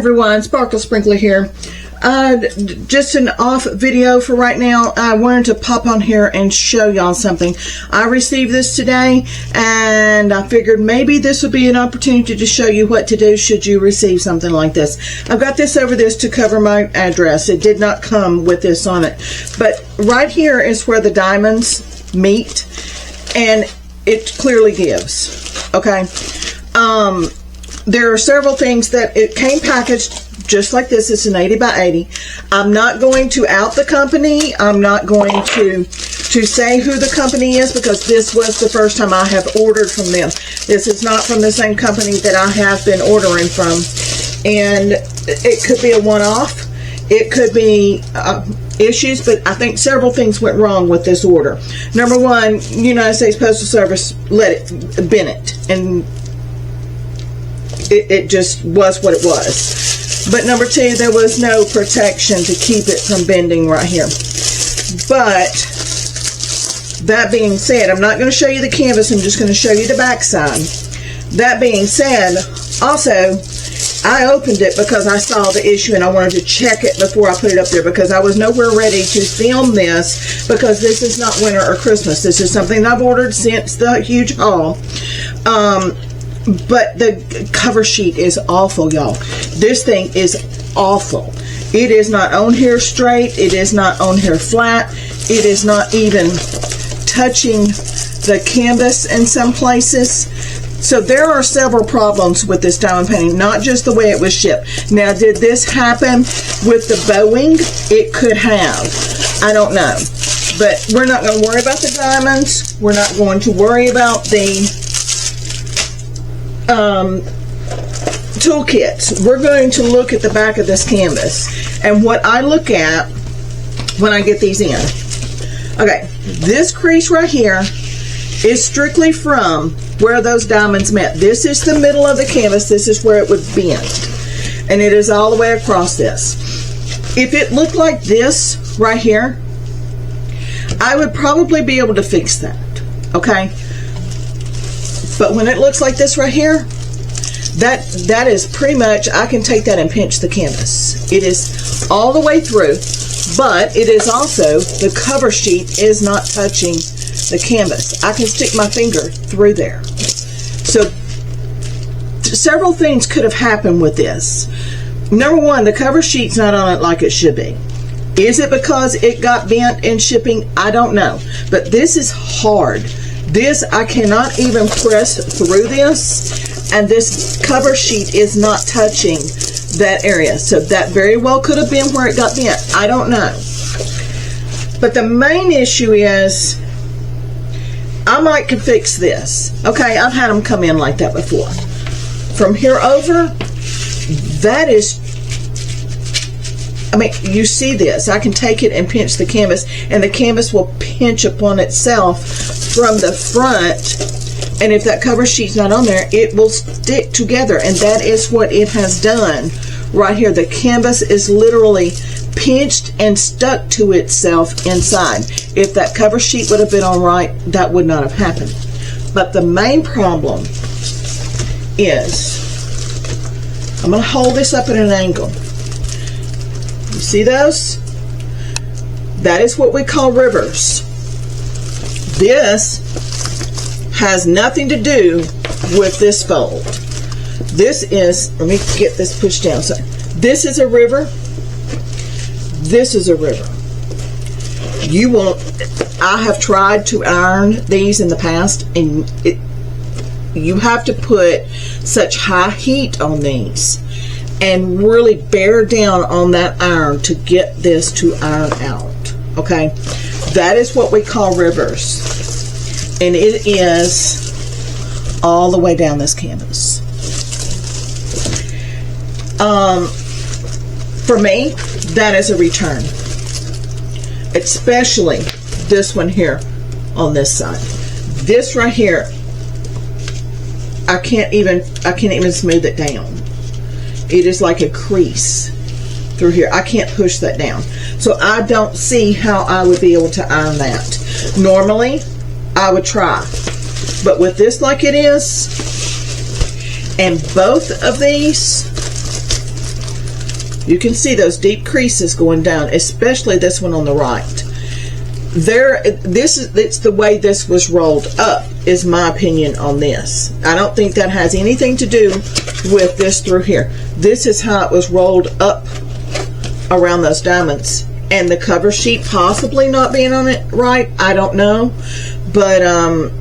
everyone, Sparkle Sprinkler here. Just an off video for right now. I wanted to pop on here and show y'all something. I received this today and I figured maybe this would be an opportunity to show you what to do should you receive something like this. I've got this over this to cover my address. It did not come with this on it. But right here is where the diamonds meet and it clearly gives. Okay. There are several things that it came packaged just like this. It's an 80 by 80. I'm not going to out the company. I'm not going to say who the company is because this was the first time I have ordered from them. This is not from the same company that I have been ordering from. And it could be a one-off. It could be issues, but I think several things went wrong with this order. Number one, United States Postal Service let it bend it, and it just was what it was. But number two, there was no protection to keep it from bending right here. But that being said, I'm not going to show you the canvas. I'm just going to show you the back side. That being said, also, I opened it because I saw the issue and I wanted to check it before I put it up there because I was nowhere ready to film this because this is not winter or Christmas. This is something I've ordered since the huge haul. But the cover sheet is awful, y'all. This thing is awful. It is not on here straight. It is not on here flat. It is not even touching the canvas in some places. So there are several problems with this diamond painting, not just the way it was shipped. Now, did this happen with the bowing? It could have. I don't know. But we're not going to worry about the diamonds. We're not going to worry about the toolkits. We're going to look at the back of this canvas and what I look at when I get these in. Okay, this crease right here is strictly from where those diamonds met. This is the middle of the canvas. This is where it would bend, and it is all the way across this. If it looked like this right here, I would probably be able to fix that. Okay, but when it looks like this right here, that is pretty much, I can take that and pinch the canvas. It is all the way through, but it is also, the cover sheet is not touching the canvas. I can stick my finger through there. So several things could have happened with this. Number one, the cover sheet's not on it like it should be. Is it because it got bent in shipping? I don't know. But this is hard. This, I cannot even press through this, and this cover sheet is not touching that area. So that very well could have been where it got bent. I don't know. But the main issue is, I might could fix this. Okay, I've had them come in like that before. From here over, that is, I mean, you see this. I can take it and pinch the canvas, and the canvas will pinch upon itself from the front, and if that cover sheet's not on there, it will stick together, and that is what it has done right here. The canvas is literally pinched and stuck to itself inside. If that cover sheet would have been on right, that would not have happened. But the main problem is, I'm going to hold this up at an angle. You see those? That is what we call rivers. This has nothing to do with this fold. This is, let me get this pushed down. So this is a river. This is a river. You won't, I have tried to iron these in the past, and you have to put such high heat on these and really bear down on that iron to get this to iron out. Okay, that is what we call rivers, and it is all the way down this canvas. For me, that is a return, especially this one here on this side. This right here, I can't even smooth it down. It is like a crease through here. I can't push that down. So I don't see how I would be able to iron that. Normally, I would try. But with this like it is, and both of these, You can see those deep creases going down, especially this one on the right. It's the way this was rolled up, is my opinion on this. I don't think that has anything to do with this through here. This is how it was rolled up around those diamonds. And the cover sheet possibly not being on it right, I don't know. But I'm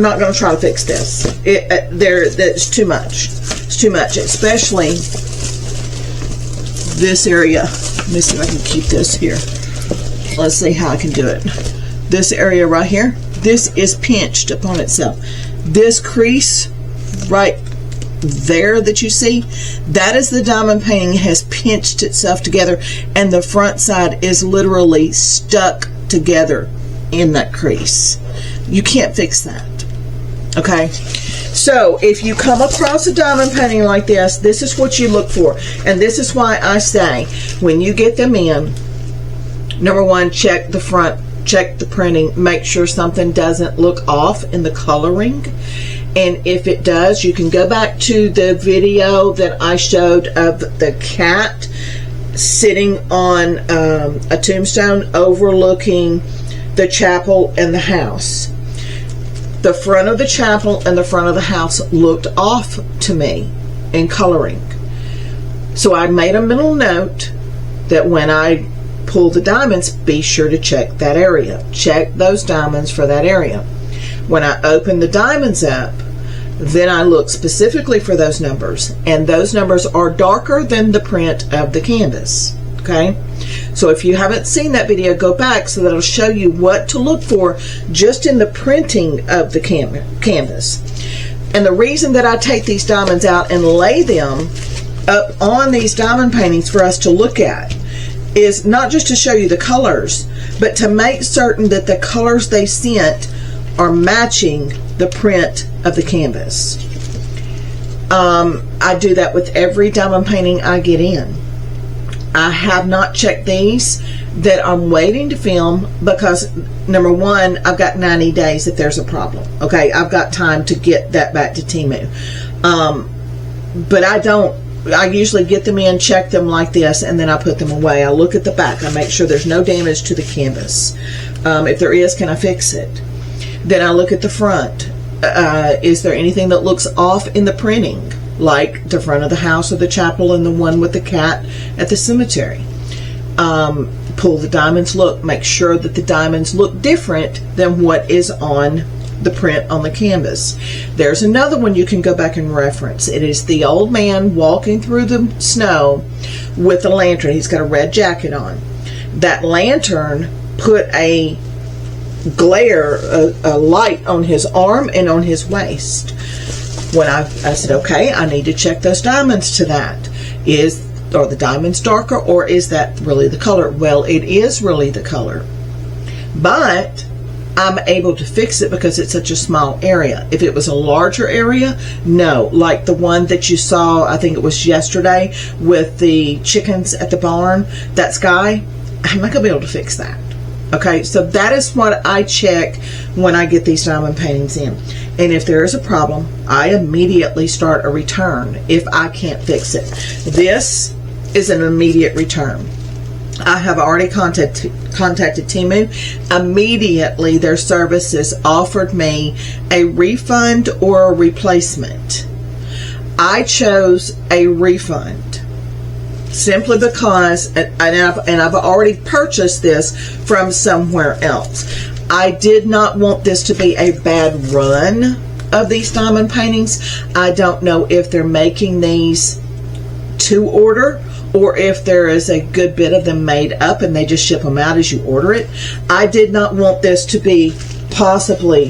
not going to try to fix this. That's too much. It's too much, especially this area. Let me see if I can keep this here. Let's see how I can do it. This area right here, this is pinched upon itself. This crease right there that you see, that is the diamond painting has pinched itself together, and the front side is literally stuck together in that crease. You can't fix that. Okay, so if you come across a diamond painting like this, this is what you look for. And this is why I say, when you get them in, number one, check the front, check the printing, make sure something doesn't look off in the coloring. And if it does, you can go back to the video that I showed of the cat sitting on a tombstone overlooking the chapel and the house. The front of the chapel and the front of the house looked off to me in coloring. So I made a mental note that when I pull the diamonds, be sure to check that area. Check those diamonds for that area. When I open the diamonds up, then I look specifically for those numbers, and those numbers are darker than the print of the canvas. Okay, so if you haven't seen that video, go back so that'll show you what to look for just in the printing of the canvas. And the reason that I take these diamonds out and lay them up on these diamond paintings for us to look at is not just to show you the colors, but to make certain that the colors they sent are matching the print of the canvas. I do that with every diamond painting I get in. I have not checked these that I'm waiting to film because, number one, I've got 90 days if there's a problem. Okay, I've got time to get that back to Temu. But I usually get them in, check them like this, and then I put them away. I look at the back. I make sure there's no damage to the canvas. If there is, can I fix it? Then I look at the front. Is there anything that looks off in the printing, like the front of the house or the chapel and the one with the cat at the cemetery? Pull the diamonds, look, make sure that the diamonds look different than what is on the print on the canvas. There's another one you can go back and reference. It is the old man walking through the snow with a lantern. He's got a red jacket on. That lantern put a glare, a light on his arm and on his waist. When I said, okay, I need to check those diamonds to that. Are the diamonds darker, or is that really the color? Well, it is really the color, but I'm able to fix it because it's such a small area. If it was a larger area, no. Like the one that you saw, I think it was yesterday, with the chickens at the barn, that sky, I'm not going to be able to fix that. Okay, so that is what I check when I get these diamond paintings in. And if there is a problem, I immediately start a return if I can't fix it. This is an immediate return. I have already contacted Temu. Immediately their services offered me a refund or a replacement. I chose a refund simply because, and I've already purchased this from somewhere else. I did not want this to be a bad run of these diamond paintings. I don't know if they're making these to order, or if there is a good bit of them made up and they just ship them out as you order it. I did not want this to be possibly,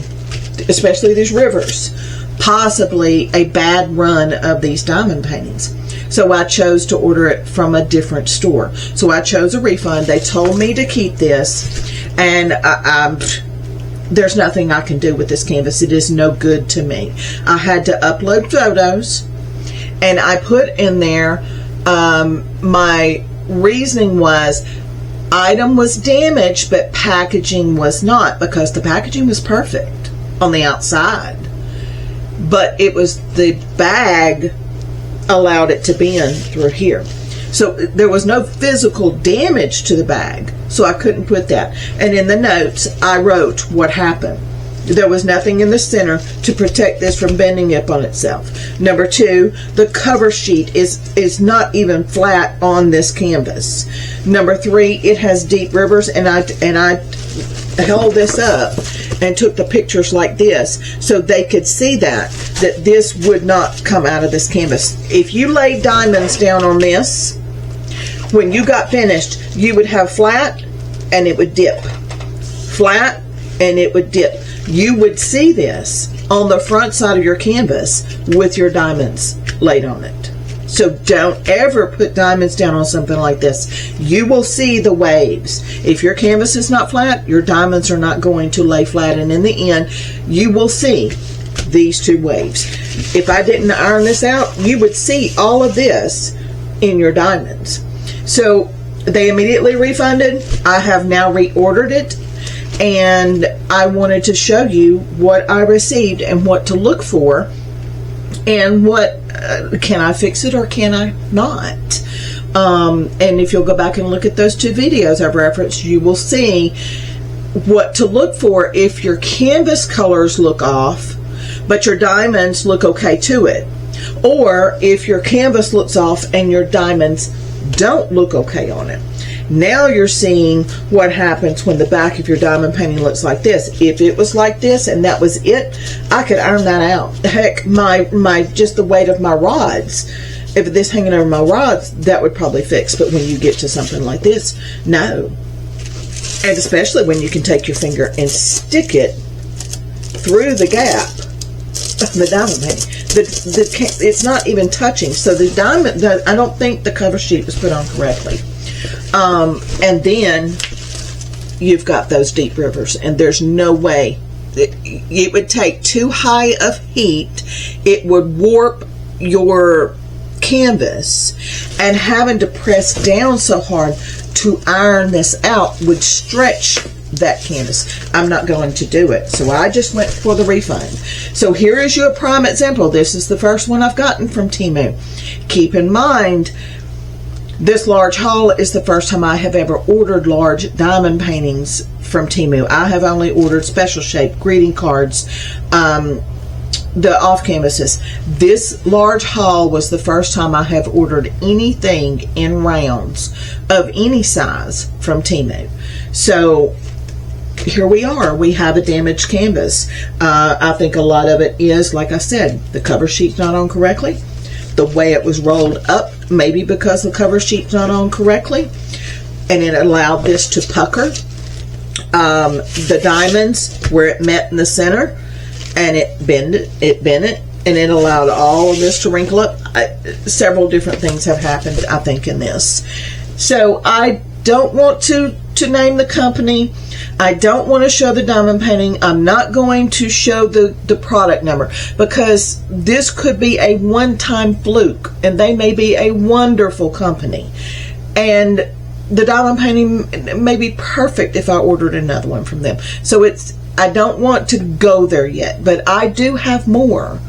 especially these rivers, possibly a bad run of these diamond paintings. So I chose to order it from a different store. So I chose a refund. They told me to keep this, and there's nothing I can do with this canvas. It is no good to me. I had to upload photos, and I put in there my reasoning was item was damaged, but packaging was not, because the packaging was perfect on the outside, but it was the bag allowed it to bend through here. So there was no physical damage to the bag, so I couldn't put that. And in the notes, I wrote what happened. There was nothing in the center to protect this from bending up on itself. Number 2, the cover sheet is not even flat on this canvas. Number 3, it has deep rivers, and I held this up and took the pictures like this so they could see that this would not come out of this canvas. If you laid diamonds down on this, when you got finished, you would have flat and it would dip. Flat and it would dip. You would see this on the front side of your canvas with your diamonds laid on it. So don't ever put diamonds down on something like this. You will see the waves. If your canvas is not flat, your diamonds are not going to lay flat, and in the end, you will see these 2 waves. If I didn't iron this out, you would see all of this in your diamonds. So they immediately refunded. I have now reordered it, and I wanted to show you what I received and what to look for, and what can I fix it or can I not. And if you'll go back and look at those 2 videos I've referenced, you will see what to look for if your canvas colors look off but your diamonds look okay to it, or if your canvas looks off and your diamonds don't look okay on it. Now you're seeing what happens when the back of your diamond painting looks like this. If it was like this and that was it, I could iron that out. Heck, just the weight of my rods, if this hanging over my rods, that would probably fix. But when you get to something like this, no. And especially when you can take your finger and stick it through the gap of the diamond painting. It's not even touching. So the diamond, I don't think the cover sheet was put on correctly. And then you've got those deep rivers, and there's no way it would take too high of heat. It would warp your canvas, and having to press down so hard to iron this out would stretch that canvas. I'm not going to do it, so I just went for the refund. So here is your prime example. This is the first one I've gotten from Temu. Keep in mind, this large haul is the first time I have ever ordered large diamond paintings from Temu. I have only ordered special shape greeting cards, the off canvases. This large haul was the first time I have ordered anything in rounds of any size from Temu. So here we are. We have a damaged canvas. I think a lot of it is, like I said, the cover sheet's not on correctly. The way it was rolled up, maybe because the cover sheet's not on correctly, and it allowed this to pucker. The diamonds, where it met in the center, and it bent it, and it allowed all of this to wrinkle up. Several different things have happened, I think, in this. So I don't want to name the company. I don't want to show the diamond painting. I'm not going to show the product number, because this could be a one-time fluke, and they may be a wonderful company, and the diamond painting may be perfect if I ordered another one from them. So I don't want to go there yet, but I do have more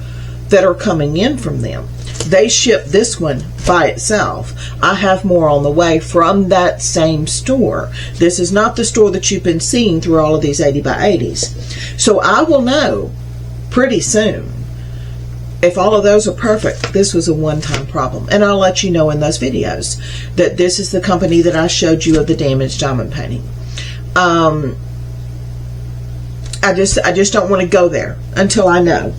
that are coming in from them. They ship this one by itself. I have more on the way from that same store. This is not the store that you've been seeing through all of these 80 by 80s. So I will know pretty soon if all of those are perfect. This was a one-time problem, and I'll let you know in those videos that this is the company that I showed you of the damaged diamond painting. I just don't want to go there until I know.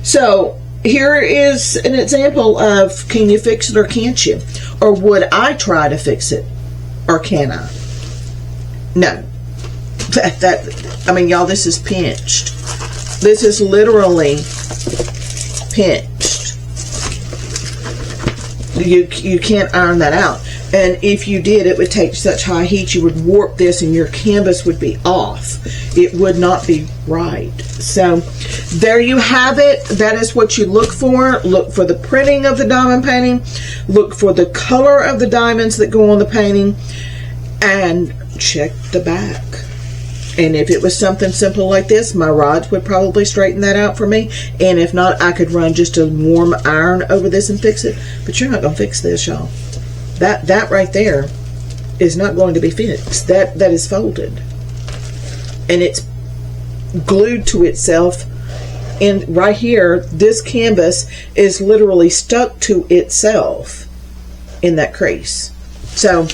So here is an example of, can you fix it or can't you? Or would I try to fix it, or can I? No. I mean, y'all, this is pinched. This is literally pinched. You can't iron that out. And if you did, it would take such high heat, you would warp this and your canvas would be off. It would not be right. So there you have it. That is what you look for. Look for the printing of the diamond painting. Look for the color of the diamonds that go on the painting. And check the back. And if it was something simple like this, my rods would probably straighten that out for me. And if not, I could run just a warm iron over this and fix it. But you're not going to fix this, y'all. That right there is not going to be fixed. That is folded. And it's glued to itself. And right here, this canvas is literally stuck to itself in that crease. So,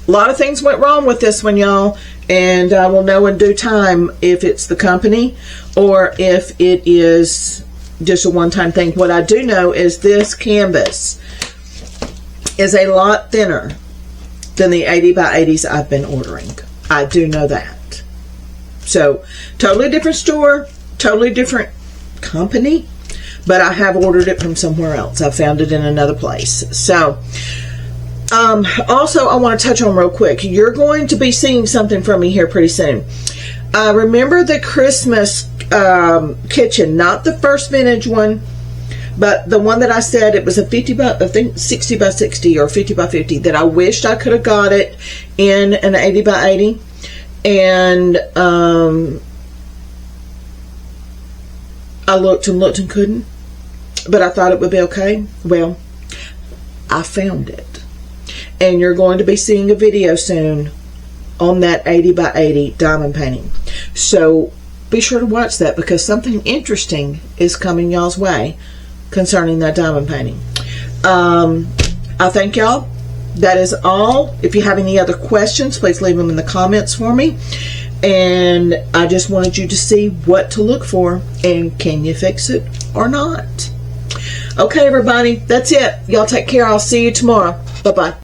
a lot of things went wrong with this one, y'all. And I will know in due time if it's the company or if it is just a one-time thing. What I do know is this canvas is a lot thinner than the 80 by 80s I've been ordering. I do know that. So, totally different store, totally different company, but I have ordered it from somewhere else. I found it in another place. So, also I want to touch on real quick, you're going to be seeing something from me here pretty soon. Remember the Christmas kitchen, not the first vintage one, but the one that I said it was a 50 by, I think 60 by 60 or 50 by 50, that I wished I could have got it in an 80 by 80. And I looked and looked and couldn't, but I thought it would be okay. Well, I found it. And you're going to be seeing a video soon on that 80 by 80 diamond painting. So be sure to watch that, because something interesting is coming y'all's way concerning that diamond painting. I thank y'all. That is all. If you have any other questions, please leave them in the comments for me. And I just wanted you to see what to look for and can you fix it or not. Okay, everybody, that's it. Y'all take care. I'll see you tomorrow. Bye-bye.